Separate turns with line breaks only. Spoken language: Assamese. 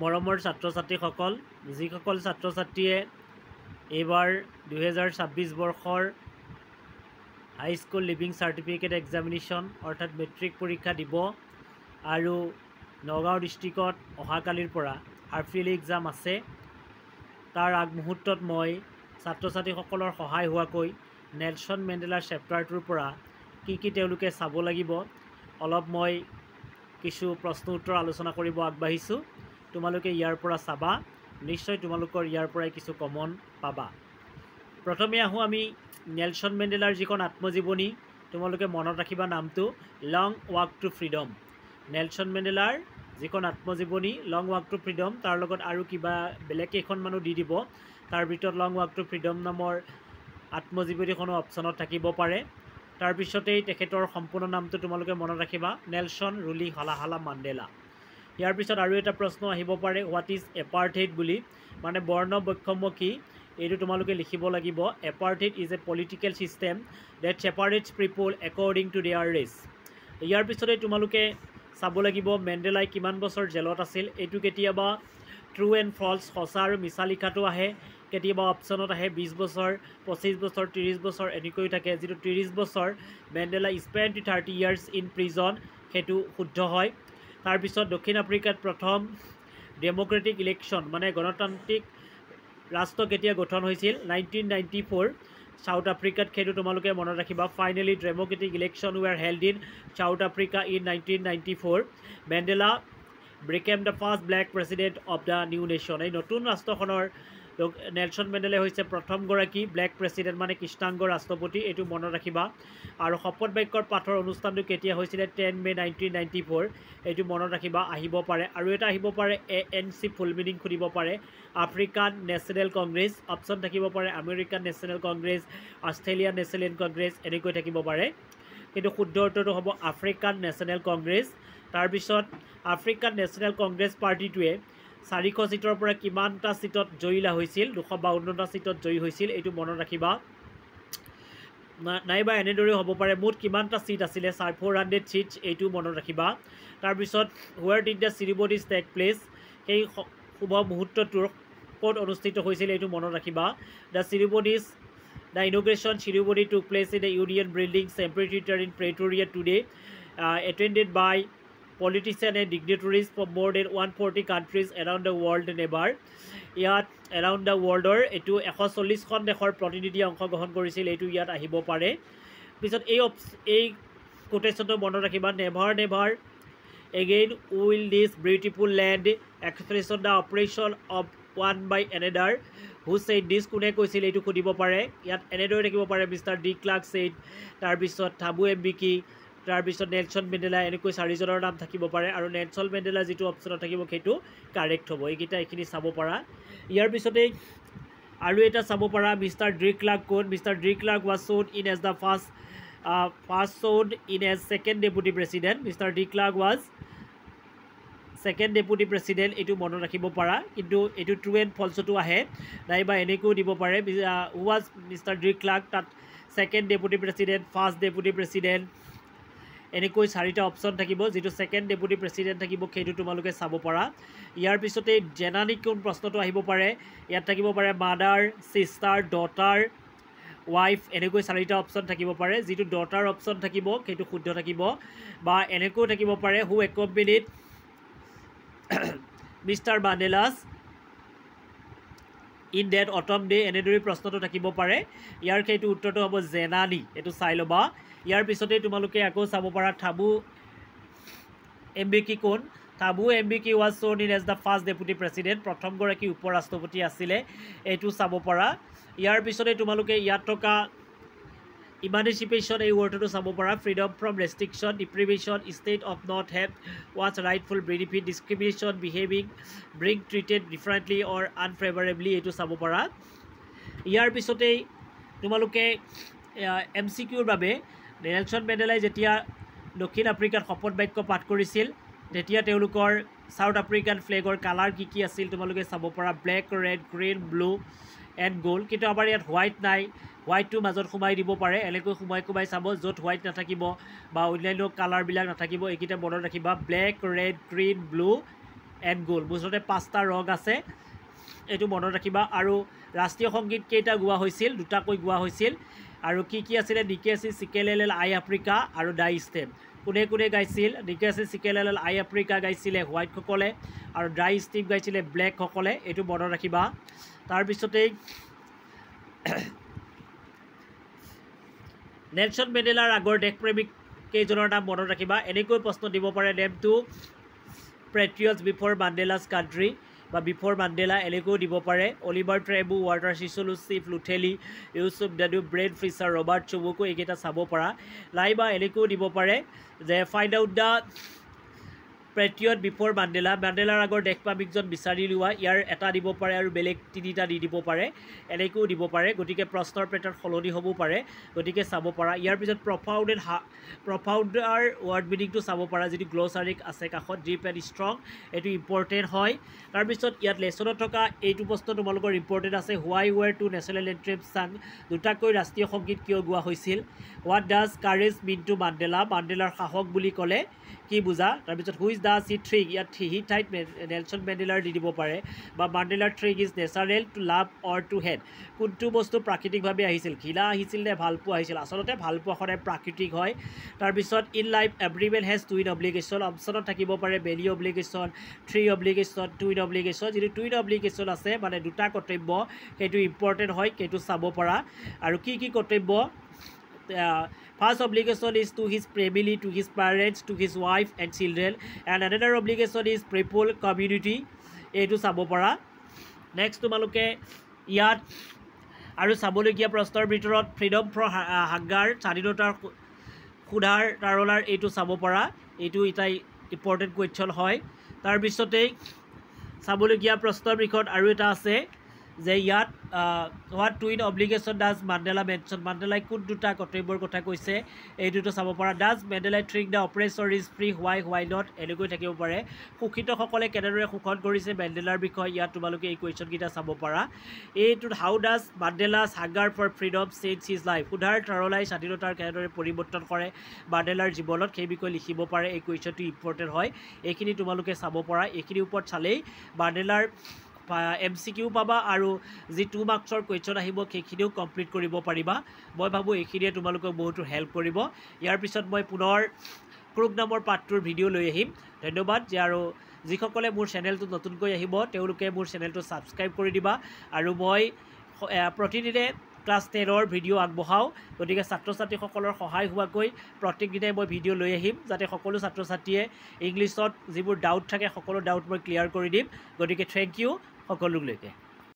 মৰমৰ ছাত্ৰ ছাত্ৰীসকল, যিসকল ছাত্ৰ ছাত্ৰীয়ে এইবাৰ 2026 বৰ্ষৰ হাইস্কুল লিভিং চাৰ্টিফিকেট এক্সামিনেশ্যন অৰ্থাৎ মেট্ৰিক পৰীক্ষা দিব আৰু নগাঁও ডিষ্ট্ৰিক্টত অহাকালিৰ পৰা হাফ ইয়াৰলি এক্সাম আছে, তাৰ আগমুহূৰ্তত মই ছাত্ৰ ছাত্ৰীসকলৰ সহায় হোৱাকৈ নেলছন মেণ্ডেলাৰ চেপ্টাৰটোৰ পৰা কি তেওঁলোকে চাব লাগিব অলপ মই কিছু প্ৰশ্ন উত্তৰ আলোচনা কৰিব আগবাঢ়িছোঁ। তোমালোকে ইয়াৰ পৰা চাবা, নিশ্চয় তোমালোকৰ ইয়াৰ পৰাই কিছু কমন পাবা। প্ৰথমে আহোঁ আমি নেলছন মেণ্ডেলাৰ যিখন আত্মজীৱনী, তোমালোকে মনত ৰাখিবা নামটো লং ৱাক টু ফ্ৰীডম। নেলছন মেণ্ডেলাৰ যিখন আত্মজীৱনী লং ৱাক টু ফ্ৰীডম, তাৰ লগত আৰু কিবা বেলেগ কেইখনমানো দি দিব, তাৰ ভিতৰত লং ৱাক টু ফ্ৰীডম নামৰ আত্মজীৱনীখনো অপশ্যনত থাকিব পাৰে। তাৰপিছতেই তেখেতৰ সম্পূৰ্ণ নামটো তোমালোকে মনত ৰাখিবা, নেলছন ৰুলি হালাহালা মাণ্ডেলা। ইয়াৰ পিছত আৰু এটা প্ৰশ্ন আহিব পাৰে, হোৱাট ইজ এপাৰ্থেইড বুলি, মানে বৰ্ণ বৈষম্য কি, এইটো তোমালোকে লিখিব লাগিব। Apartheid is a political system that separates people according to their race. ইয়াৰ পিছতে তোমালোকে চাব লাগিব মেণ্ডেলাই কিমান বছৰ জেলত আছিল। এইটো কেতিয়াবা ট্ৰু এণ্ড ফল্ছ, সঁচা আৰু মিছা লিখাটো আহে, কেতিয়াবা অপশ্যনত আহে 20 বছৰ, 25 বছৰ, 30 বছৰ এনেকৈ থাকে। যিটো 30 বছৰ Mandela spend 30 years in prison, সেইটো শুদ্ধ হয়। তাৰপিছত দক্ষিণ আফ্ৰিকাত প্ৰথম ডেম'ক্ৰেটিক ইলেকশ্যন মানে গণতান্ত্ৰিক ৰাষ্ট্ৰ কেতিয়া গঠন হৈছিল, 1994 চাউথ আফ্ৰিকাত, সেইটো তোমালোকে মনত ৰাখিবা। Finally democratic election were held in South Africa in 1994। Mandela became the first black president of the new nation. এই নতুন ৰাষ্ট্ৰখনৰ নেলছন মেণ্ডেলাই হৈছে প্ৰথমগৰাকী ব্লেক প্ৰেছিডেণ্ট মানে কৃষ্ণাংগ ৰাষ্ট্ৰপতি, এইটো মনত ৰাখিবা। আৰু শপত বাক্যৰ পাঠৰ অনুষ্ঠানটো কেতিয়া হৈছিলে, 10 মে 1994, এইটো মনত ৰাখিবা, আহিব পাৰে। আৰু এটা আহিব পাৰে ANC ফুল মিনিং সুধিব পাৰে, আফ্ৰিকান নেশ্যনেল কংগ্ৰেছ, অপশ্যন থাকিব পাৰে American national Congress, Australian national Congress এনেকৈ থাকিব পাৰে, কিন্তু শুদ্ধ উত্তৰটো হ'ব আফ্ৰিকান নেশ্যনেল কংগ্ৰেছ। তাৰপিছত আফ্ৰিকান নেশ্যনেল কংগ্ৰেছ পাৰ্টিটোৱে 400 ছিটৰ পৰা কিমানটা ছিটত জয়ী লাভ হৈছিল, 252টা ছিটত জয়ী হৈছিল, এইটো মনত ৰাখিবা। নাইবা এনেদৰেও হ'ব পাৰে মুঠ কিমানটা ছিট আছিলে, 400 ছিটছ, এইটো মনত ৰাখিবা। তাৰপিছত where did the ceremonies take place, সেই শুভ মুহূৰ্তটোৰ ক'ত অনুষ্ঠিত হৈছিল, এইটো মনত ৰাখিবা। The inauguration ceremony took place in the Union building amphitheatre in Pretoria today, attended by politician and dignitaries from more than 140 countries around the world neighbour. ইয়াত এৰাউণ্ড দ্য ৱৰ্ল্ডৰ এইটো 140খন দেশৰ প্ৰতিনিধিয়ে অংশগ্ৰহণ কৰিছিল, এইটো ইয়াত আহিব পাৰে। পিছত এই কোটেশ্যনটো মনত ৰাখিবা, never never again will this beautiful land expression the operation of one by another, who said this, কোনে কৈছিল এইটো সুধিব পাৰে। ইয়াত এনেদৰে থাকিব পাৰে মিষ্টাৰ ডি ক্লাৰ্ক ছেইড, তাৰপিছত থাবু এম্বিকি, তাৰপিছত নেলছন মেণ্ডেলা, এনেকৈ 4জনৰ নাম থাকিব পাৰে। আৰু নেলছন মেণ্ডেলা যিটো অপশ্যনত থাকিব সেইটো কাৰেক্ট হ'ব। এইখিনি চাব পাৰা। ইয়াৰ পিছতেই আৰু এটা চাব পাৰা, মিষ্টাৰ ডি ক্লাৰ্ক কোন, mister D Clark was shown in as the first shown in as second deputy president, mister D Clark was second deputy president, এইটো মনত ৰাখিব পাৰা, কিন্তু এইটো ট্ৰু এণ্ড ফল্ছতো আহে, নাইবা এনেকৈও দিব পাৰে who was mister D Klerk, তাত second deputy president, first deputy president, এনেকৈ 4টা অপশ্যন থাকিব। যিটো ছেকেণ্ড ডেপুটি প্ৰেছিডেণ্ট থাকিব সেইটো তোমালোকে চাব পাৰা। ইয়াৰ পিছতে জেনানি কোন প্ৰশ্নটো আহিব পাৰে, ইয়াত থাকিব পাৰে মাদাৰ, ছিষ্টাৰ, ডটাৰ, ৱাইফ, এনেকৈ 4টা অপশ্যন থাকিব পাৰে। যিটো ডটাৰ অপশ্যন থাকিব সেইটো শুদ্ধ থাকিব, বা এনেকৈও থাকিব পাৰে who accompanied mister Mandela's in that autumn day, এনেদৰে প্ৰশ্নটো থাকিব পাৰে। ইয়াৰ সেইটো উত্তৰটো হ'ব জেনানি, এইটো চাই ল'বা। ইয়াৰ পিছতেই তোমালোকে আকৌ চাব পাৰা থাবু এম্বিকি কোন, Thabo Mbeki was shown in as the first deputy president, প্ৰথমগৰাকী উপ ৰাষ্ট্ৰপতি আছিলে, এইটো চাব পাৰা। ইয়াৰ পিছতে তোমালোকে ইয়াত থকা ইমানিচিপেশ্যন এই ৱৰ্ডটো চাব পাৰা, freedom from restriction, deprivation, state of not have what's rightful benefit, discrimination, behaving, bring treated differently or unfavourably, এইটো চাব পাৰা। ইয়াৰ পিছতেই তোমালোকে MCQৰ বাবে নেলছন মেণ্ডেলাই যেতিয়া দক্ষিণ আফ্ৰিকাত শপত বাক্য পাঠ কৰিছিল তেতিয়া তেওঁলোকৰ চাউথ আফ্ৰিকান ফ্লেগৰ কালাৰ কি আছিল তোমালোকে চাব পাৰা, black, red, green, blue and gold. কিন্তু আমাৰ ইয়াত হোৱাইট নাই, হোৱাইটটো মাজত সোমাই দিব পাৰে, এনেকৈ সোমাই চাব, য'ত হোৱাইট নাথাকিব বা অন্যান্য কালাৰবিলাক নাথাকিব এইকেইটা মনত ৰাখিবা, black, red, green, blue and গ'ল মুঠতে 5টা ৰং আছে এইটো মনত ৰাখিবা আৰু ৰাষ্ট্ৰীয় সংগীত কেইটা গোৱা হৈছিল দুটাকৈ গোৱা হৈছিল আৰু কি আছিলে নিকেছি চিকেলেল আই আফ্ৰিকা আৰু ডাই ষ্টেম কোনে কোনে গাইছিল নিকেছি চিকেলেল আই আফ্ৰিকা গাইছিলে হোৱাইটসকলে আৰু ডাই ষ্টেম গাইছিলে ব্লেকসকলে এইটো মনত ৰাখিবা তাৰপিছতেই নেলছন মেণ্ডেলাৰ আগৰ দেশপ্ৰেমিক কেইজনৰ নাম মনত ৰাখিবা এনেকৈ প্ৰশ্ন দিব পাৰে নেমটো পেট্ৰিয়টছ বিফৰ মাণ্ডেলাছ কাণ্ট্ৰি বা বিফৰ মাণ্ডেলা এনেকৈও দিব পাৰে Oliver Tambo Walter Sisulu Chief Luthuli Yusuf Dadoo Bram Fischer Robert Sobukwe এইকেইটা চাব পাৰা লাইবা এনেকৈও দিব পাৰে যে find out the patriot before মাণ্ডেলাৰ আগৰ দেশপ্ৰেমিকজন বিচাৰি লোৱা ইয়াৰ এটা দিব পাৰে আৰু বেলেগ 3টা দি দিব পাৰে এনেকৈও দিব পাৰে গতিকে প্ৰশ্নৰ পেটাৰ্ণ সলনি হ'ব পাৰে গতিকে চাব পাৰা ইয়াৰ পিছত প্ৰফাউণ্ডাৰ ৱৰ্ড মিনিংটো চাব পাৰা যিটো গ্ল'ছাৰিক আছে কাষত ডিপ এণ্ড ষ্ট্ৰং এইটো ইম্পৰ্টেণ্ট হয় তাৰপিছত ইয়াত লেচনত থকা এইটো প্ৰশ্ন তোমালোকৰ ইম্পৰ্টেণ্ট আছে why were two national anthem sung দুটাকৈ ৰাষ্ট্ৰীয় সংগীত কিয় গোৱা হৈছিল what does courage mean to মাণ্ডেলাৰ সাহস বুলি ক'লে কি বুজা তাৰপিছত হুইজ ডাজ হি থ্ৰিক ইয়াত হি ঠাইত নেলছন মেণ্ডেলাৰ দি দিব পাৰে বা মাণ্ডেলাৰ think is natural to love or to hate কোনটো বস্তু প্ৰাকৃতিকভাৱে আহিছিল ঘৃণা আহিছিল নে ভালপোৱা আহিছিল আচলতে ভালপোৱা সদায় প্ৰাকৃতিক হয় তাৰপিছত in life every man has twin obligation অপশ্যনত থাকিব পাৰে বেলি অব্লিগেশ্যন 3 অব্লিগেশ্যন টুইন অব্লিগেশ্যন যিটো টুইন অব্লিগেশ্যন আছে মানে দুটা কৰ্তব্য সেইটো ইম্পৰ্টেণ্ট হয় সেইটো চাব পাৰা আৰু কি কৰ্তব্য First obligation is to his family, to his parents, to his wife and children, and another obligation is people community. এইটো চাব পাৰা নেক্সট তোমালোকে ইয়াত আৰু চাবলগীয়া প্ৰশ্নৰ ভিতৰত ফ্ৰীডম ফৰ হাংগাৰ স্বাধীনতাৰ ক্ষুধাৰ তাড়নাৰ এইটো চাব পাৰা এইটো এটা ইম্পৰ্টেণ্ট কুৱেশ্যন হয় তাৰপিছতেই চাবলগীয়া প্ৰশ্নৰ ভিতৰত আৰু এটা আছে যে ইয়াত what twin obligation does Mandela mention মাণ্ডেলাই কোন দুটা কৰ্তব্যৰ কথা কৈছে এই দুটো চাব পাৰা ডাজ মেণ্ডেলাই think the oppressor is free why not এনেকৈ থাকিব পাৰে শোষিতসকলে কেনেদৰে শোষণ কৰিছে মেণ্ডেলাৰ বিষয়ে ইয়াত তোমালোকে এই কুৱেশ্যনকেইটা চাব পাৰা এইটোত how does Mandela's hunger for freedom change his life ক্ষুধাৰ তাড়নাই স্বাধীনতাৰ কেনেদৰে পৰিৱৰ্তন কৰে মাণ্ডেলাৰ জীৱনত সেই বিষয়ে লিখিব পাৰে এই কুৱেশ্যনটো ইম্পৰ্টেণ্ট হয় এইখিনি তোমালোকে চাব পাৰা এইখিনিৰ ওপৰত চালেই মাণ্ডেলাৰ MCQ পাবা আৰু যি 2 মাৰ্কছৰ কুৱেশ্যন আহিব সেইখিনিও কমপ্লিট কৰিব পাৰিবা মই ভাবোঁ এইখিনিয়ে তোমালোকক বহুতো হেল্প কৰিব ইয়াৰ পিছত মই পুনৰ ক্ৰুক নামৰ পাঠটোৰ ভিডিঅ' লৈ আহিম ধন্যবাদ যে আৰু যিসকলে মোৰ চেনেলটো নতুনকৈ আহিব তেওঁলোকে মোৰ চেনেলটো ছাবস্ক্ৰাইব কৰি দিবা আৰু মই প্ৰতিদিনে ক্লাছ 10ৰ ভিডিঅ' আগবঢ়াওঁ গতিকে ছাত্ৰ ছাত্ৰীসকলৰ সহায় হোৱাকৈ প্ৰত্যেক দিনাই মই ভিডিঅ' লৈ আহিম যাতে সকলো ছাত্ৰ ছাত্ৰীয়ে ইংলিছত যিবোৰ ডাউট থাকে সকলো ডাউট মই ক্লিয়াৰ কৰি দিম গতিকে থেংক ইউ সকলোলৈকে